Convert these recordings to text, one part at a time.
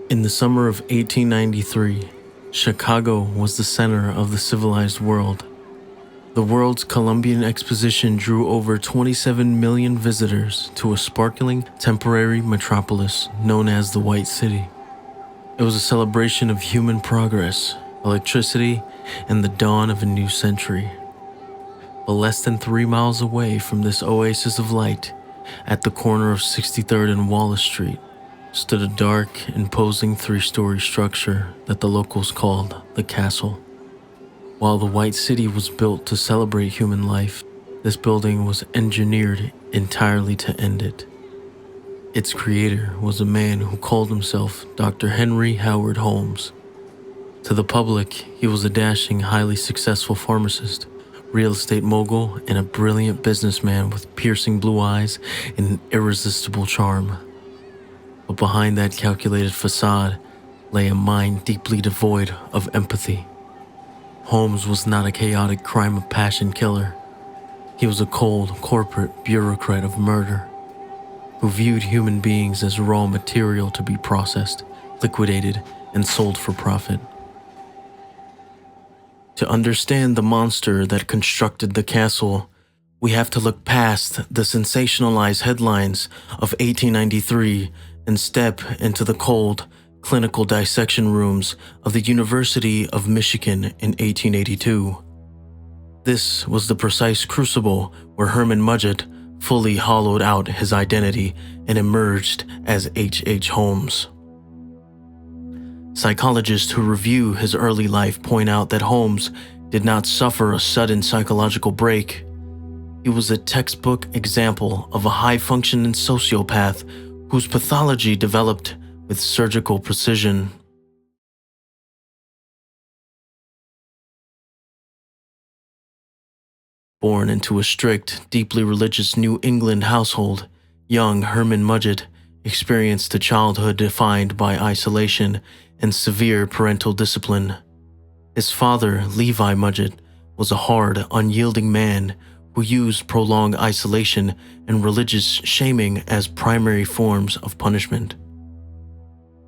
In the summer of 1893, Chicago was the center of the civilized world. The World's Columbian Exposition drew over 27 million visitors to a sparkling temporary metropolis known as the White City. It was a celebration of human progress, electricity, and the dawn of a new century. But less than 3 miles away from this oasis of light, at the corner of 63rd and Wallace Street, stood a dark, imposing 3-story structure that the locals called the Castle. While the White City was built to celebrate human life, this building was engineered entirely to end it. Its creator was a man who called himself Dr. Henry Howard Holmes. To the public, he was a dashing, highly successful pharmacist, real estate mogul, and a brilliant businessman with piercing blue eyes and an irresistible charm. But behind that calculated facade lay a mind deeply devoid of empathy. Holmes was not a chaotic crime of passion killer. He was a cold, corporate bureaucrat of murder, who viewed human beings as raw material to be processed, liquidated, and sold for profit. To understand the monster that constructed the castle, we have to look past the sensationalized headlines of 1893 and step into the cold, clinical dissection rooms of the University of Michigan in 1882. This was the precise crucible where Herman Mudgett fully hollowed out his identity and emerged as H.H. Holmes. Psychologists who review his early life point out that Holmes did not suffer a sudden psychological break. He was a textbook example of a high-functioning sociopath whose pathology developed with surgical precision. Born into a strict, deeply religious New England household, young Herman Mudgett experienced a childhood defined by isolation and severe parental discipline. His father, Levi Mudgett, was a hard, unyielding man who used prolonged isolation and religious shaming as primary forms of punishment.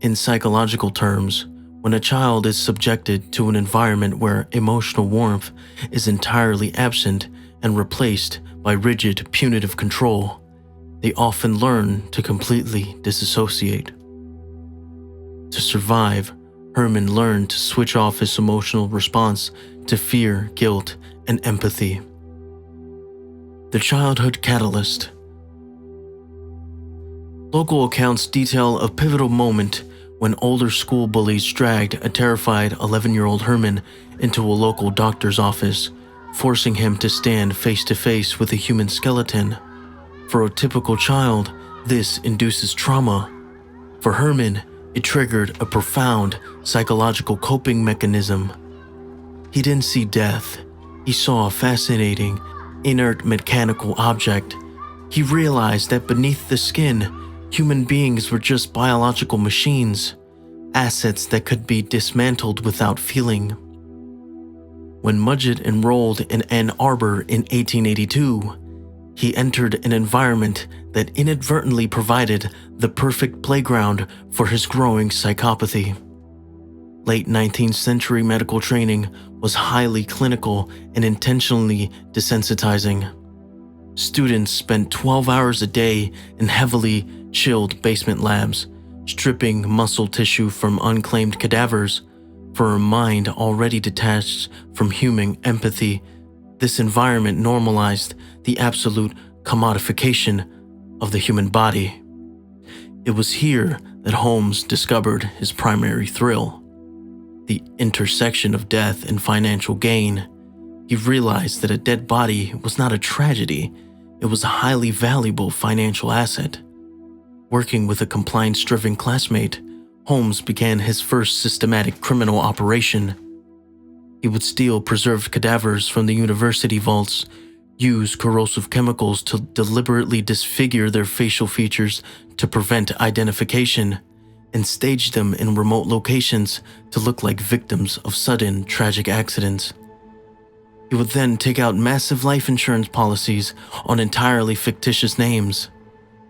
In psychological terms, when a child is subjected to an environment where emotional warmth is entirely absent and replaced by rigid, punitive control, they often learn to completely disassociate. To survive, Herman learned to switch off his emotional response to fear, guilt, and empathy. The childhood catalyst. Local accounts detail a pivotal moment when older school bullies dragged a terrified 11-year-old Herman into a local doctor's office, forcing him to stand face-to-face with a human skeleton. For a typical child, this induces trauma. For Herman, it triggered a profound psychological coping mechanism. He didn't see death. He saw a fascinating, inert mechanical object. He realized that beneath the skin, human beings were just biological machines, assets that could be dismantled without feeling. When Mudgett enrolled in Ann Arbor in 1882, he entered an environment that inadvertently provided the perfect playground for his growing psychopathy. Late 19th century medical training was highly clinical and intentionally desensitizing. Students spent 12 hours a day in heavily chilled basement labs, stripping muscle tissue from unclaimed cadavers. For a mind already detached from human empathy, this environment normalized the absolute commodification of the human body. It was here that Holmes discovered his primary thrill, the intersection of death and financial gain. He realized that a dead body was not a tragedy, it was a highly valuable financial asset. Working with a compliance-driven classmate, Holmes began his first systematic criminal operation. He would steal preserved cadavers from the university vaults, use corrosive chemicals to deliberately disfigure their facial features to prevent identification, and stage them in remote locations to look like victims of sudden, tragic accidents. He would then take out massive life insurance policies on entirely fictitious names.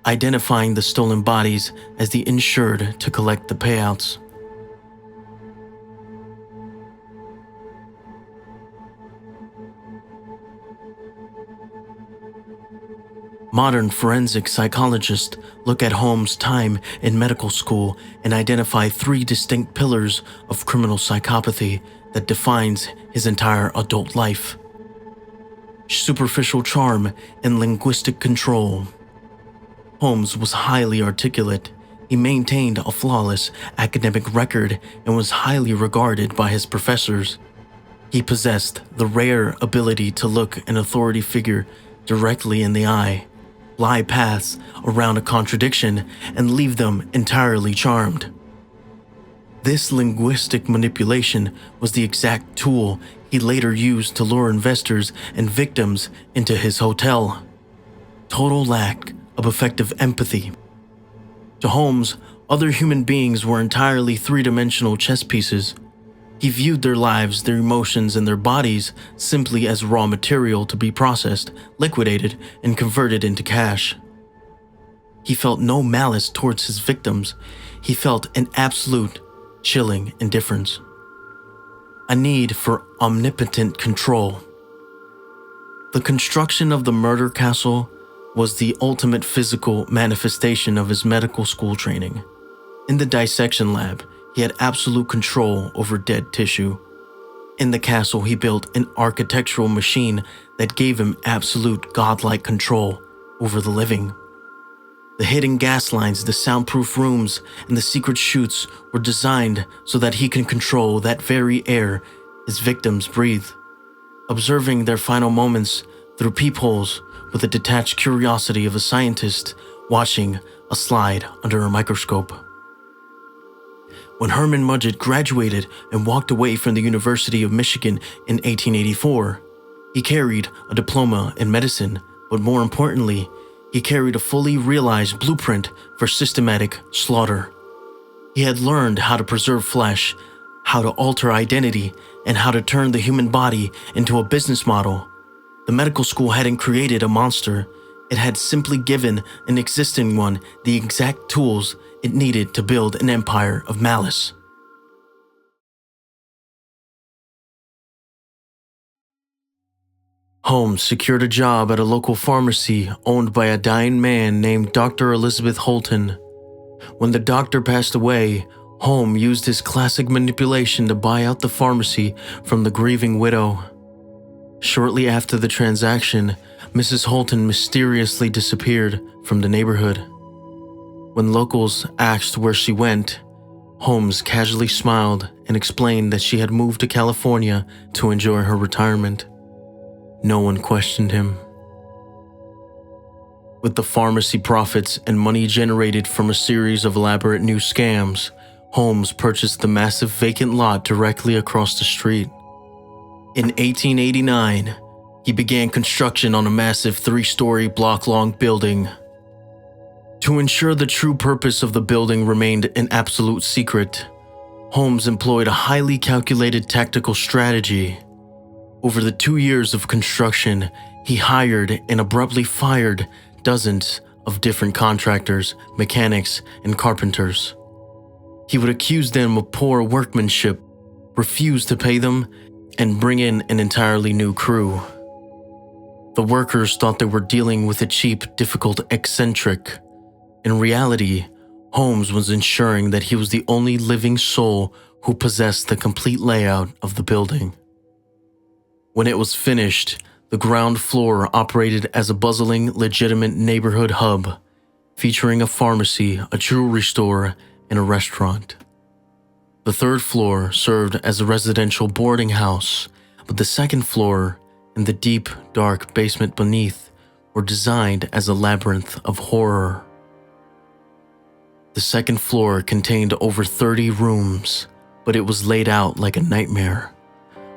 identifying the stolen bodies as the insured to collect the payouts. Modern forensic psychologists look at Holmes' time in medical school and identify three distinct pillars of criminal psychopathy that defines his entire adult life: superficial charm and linguistic control. Holmes was highly articulate. He maintained a flawless academic record and was highly regarded by his professors. He possessed the rare ability to look an authority figure directly in the eye, fly paths around a contradiction, and leave them entirely charmed. This linguistic manipulation was the exact tool he later used to lure investors and victims into his hotel. Total lack of effective empathy. To Holmes, other human beings were entirely three-dimensional chess pieces. He viewed their lives, their emotions, and their bodies simply as raw material to be processed, liquidated, and converted into cash. He felt no malice towards his victims. He felt an absolute, chilling indifference. A need for omnipotent control. The construction of the murder castle was the ultimate physical manifestation of his medical school training. In the dissection lab, he had absolute control over dead tissue. In the castle, he built an architectural machine that gave him absolute godlike control over the living. The hidden gas lines, the soundproof rooms, and the secret chutes were designed so that he can control that very air his victims breathe, observing their final moments through peepholes with the detached curiosity of a scientist watching a slide under a microscope. When Herman Mudgett graduated and walked away from the University of Michigan in 1884, he carried a diploma in medicine, but more importantly, he carried a fully realized blueprint for systematic slaughter. He had learned how to preserve flesh, how to alter identity, and how to turn the human body into a business model. The medical school hadn't created a monster. It had simply given an existing one the exact tools it needed to build an empire of malice. Holmes secured a job at a local pharmacy owned by a dying man named Dr. Elizabeth Holton. When the doctor passed away, Holmes used his classic manipulation to buy out the pharmacy from the grieving widow. Shortly after the transaction, Mrs. Holton mysteriously disappeared from the neighborhood. When locals asked where she went, Holmes casually smiled and explained that she had moved to California to enjoy her retirement. No one questioned him. With the pharmacy profits and money generated from a series of elaborate new scams, Holmes purchased the massive vacant lot directly across the street. In 1889, he began construction on a massive 3-story block-long building. To ensure the true purpose of the building remained an absolute secret, Holmes employed a highly calculated tactical strategy. Over the 2 years of construction, he hired and abruptly fired dozens of different contractors, mechanics, and carpenters. He would accuse them of poor workmanship, refuse to pay them, and bring in an entirely new crew. The workers thought they were dealing with a cheap, difficult eccentric. In reality, Holmes was ensuring that he was the only living soul who possessed the complete layout of the building. When it was finished, the ground floor operated as a bustling, legitimate neighborhood hub, featuring a pharmacy, a jewelry store, and a restaurant. The third floor served as a residential boarding house, but the second floor and the deep, dark basement beneath were designed as a labyrinth of horror. The second floor contained over 30 rooms, but it was laid out like a nightmare.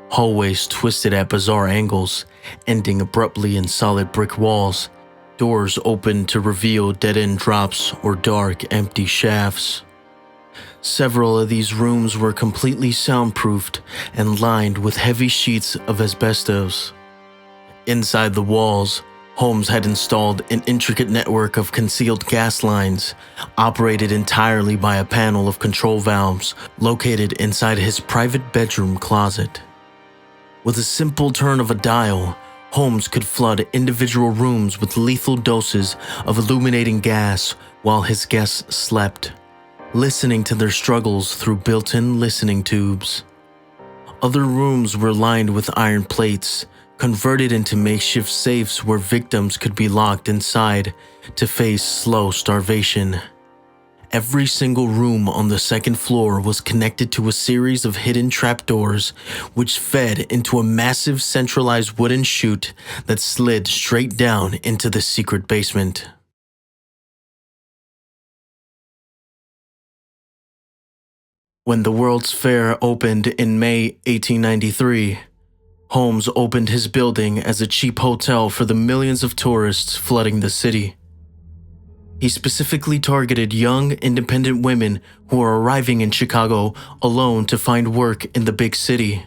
Hallways twisted at bizarre angles, ending abruptly in solid brick walls, doors open to reveal dead-end drops or dark, empty shafts. Several of these rooms were completely soundproofed and lined with heavy sheets of asbestos. Inside the walls, Holmes had installed an intricate network of concealed gas lines, operated entirely by a panel of control valves located inside his private bedroom closet. With a simple turn of a dial, Holmes could flood individual rooms with lethal doses of illuminating gas while his guests slept, listening to their struggles through built-in listening tubes. Other rooms were lined with iron plates, converted into makeshift safes where victims could be locked inside to face slow starvation. Every single room on the second floor was connected to a series of hidden trapdoors, which fed into a massive centralized wooden chute that slid straight down into the secret basement. When the World's Fair opened in May 1893, Holmes opened his building as a cheap hotel for the millions of tourists flooding the city. He specifically targeted young, independent women who were arriving in Chicago alone to find work in the big city.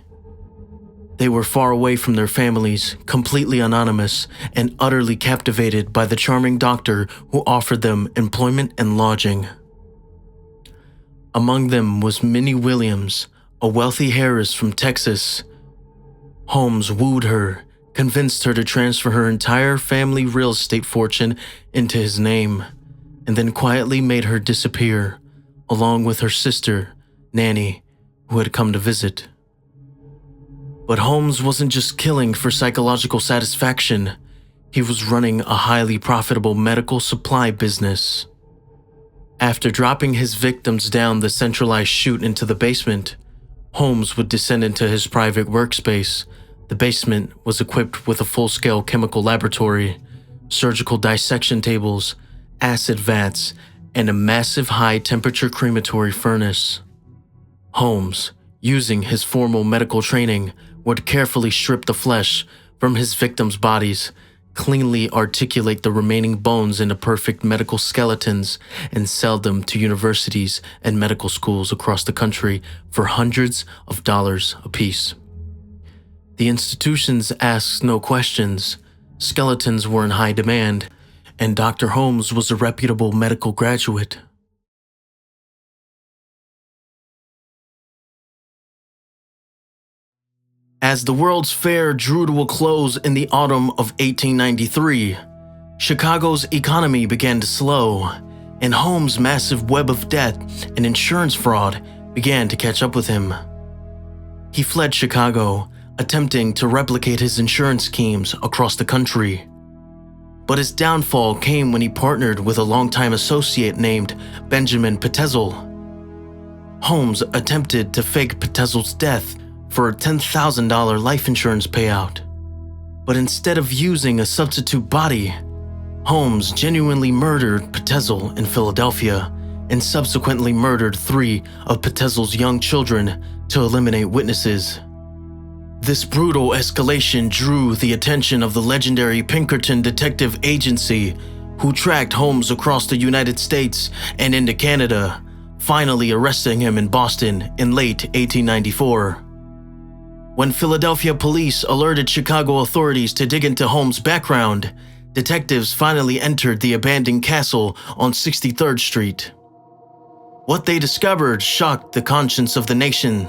They were far away from their families, completely anonymous, and utterly captivated by the charming doctor who offered them employment and lodging. Among them was Minnie Williams, a wealthy heiress from Texas. Holmes wooed her, convinced her to transfer her entire family real estate fortune into his name, and then quietly made her disappear, along with her sister, Nanny, who had come to visit. But Holmes wasn't just killing for psychological satisfaction. He was running a highly profitable medical supply business. After dropping his victims down the centralized chute into the basement, Holmes would descend into his private workspace. The basement was equipped with a full-scale chemical laboratory, surgical dissection tables, acid vats, and a massive high-temperature crematory furnace. Holmes, using his formal medical training, would carefully strip the flesh from his victims' bodies, cleanly articulate the remaining bones into perfect medical skeletons, and sell them to universities and medical schools across the country for hundreds of dollars apiece. The institutions asked no questions. Skeletons were in high demand, and Dr. Holmes was a reputable medical graduate. As the World's Fair drew to a close in the autumn of 1893, Chicago's economy began to slow, and Holmes' massive web of debt and insurance fraud began to catch up with him. He fled Chicago, attempting to replicate his insurance schemes across the country. But his downfall came when he partnered with a longtime associate named Benjamin Petezel. Holmes attempted to fake Petezel's death for a $10,000 life insurance payout. But instead of using a substitute body, Holmes genuinely murdered Petezel in Philadelphia and subsequently murdered 3 of Petezel's young children to eliminate witnesses. This brutal escalation drew the attention of the legendary Pinkerton Detective Agency, who tracked Holmes across the United States and into Canada, finally arresting him in Boston in late 1894. When Philadelphia police alerted Chicago authorities to dig into Holmes' background, detectives finally entered the abandoned castle on 63rd Street. What they discovered shocked the conscience of the nation.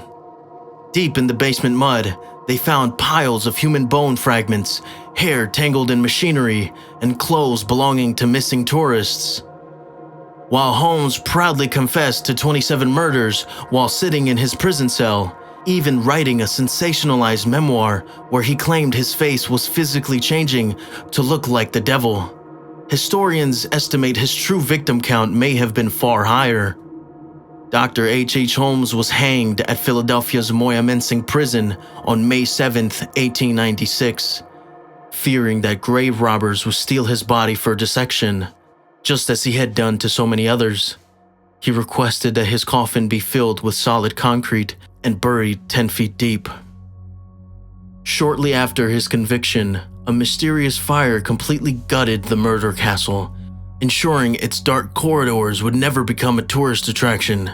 Deep in the basement mud, they found piles of human bone fragments, hair tangled in machinery, and clothes belonging to missing tourists. While Holmes proudly confessed to 27 murders while sitting in his prison cell, even writing a sensationalized memoir where he claimed his face was physically changing to look like the devil. Historians estimate his true victim count may have been far higher. Dr. H. Holmes was hanged at Philadelphia's Moyamensing prison on May 7, 1896, fearing that grave robbers would steal his body for dissection, just as he had done to so many others. He requested that his coffin be filled with solid concrete and buried 10 feet deep. Shortly after his conviction, a mysterious fire completely gutted the murder castle, ensuring its dark corridors would never become a tourist attraction.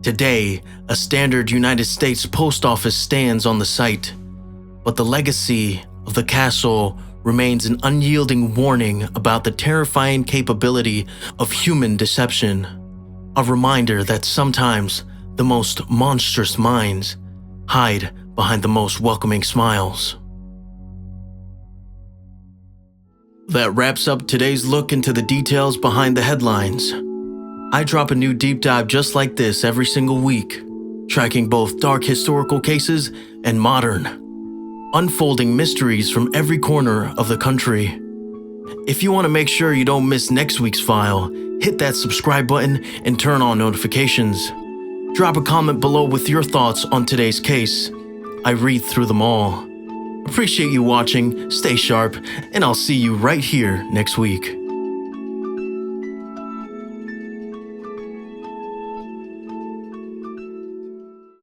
Today, a standard United States post office stands on the site, but the legacy of the castle remains an unyielding warning about the terrifying capability of human deception. A reminder that sometimes the most monstrous minds hide behind the most welcoming smiles. That wraps up today's look into the details behind the headlines. I drop a new deep dive just like this every single week, tracking both dark historical cases and modern, unfolding mysteries from every corner of the country. If you want to make sure you don't miss next week's file, hit that subscribe button and turn on notifications. Drop a comment below with your thoughts on today's case. I read through them all. Appreciate you watching, stay sharp, and I'll see you right here next week.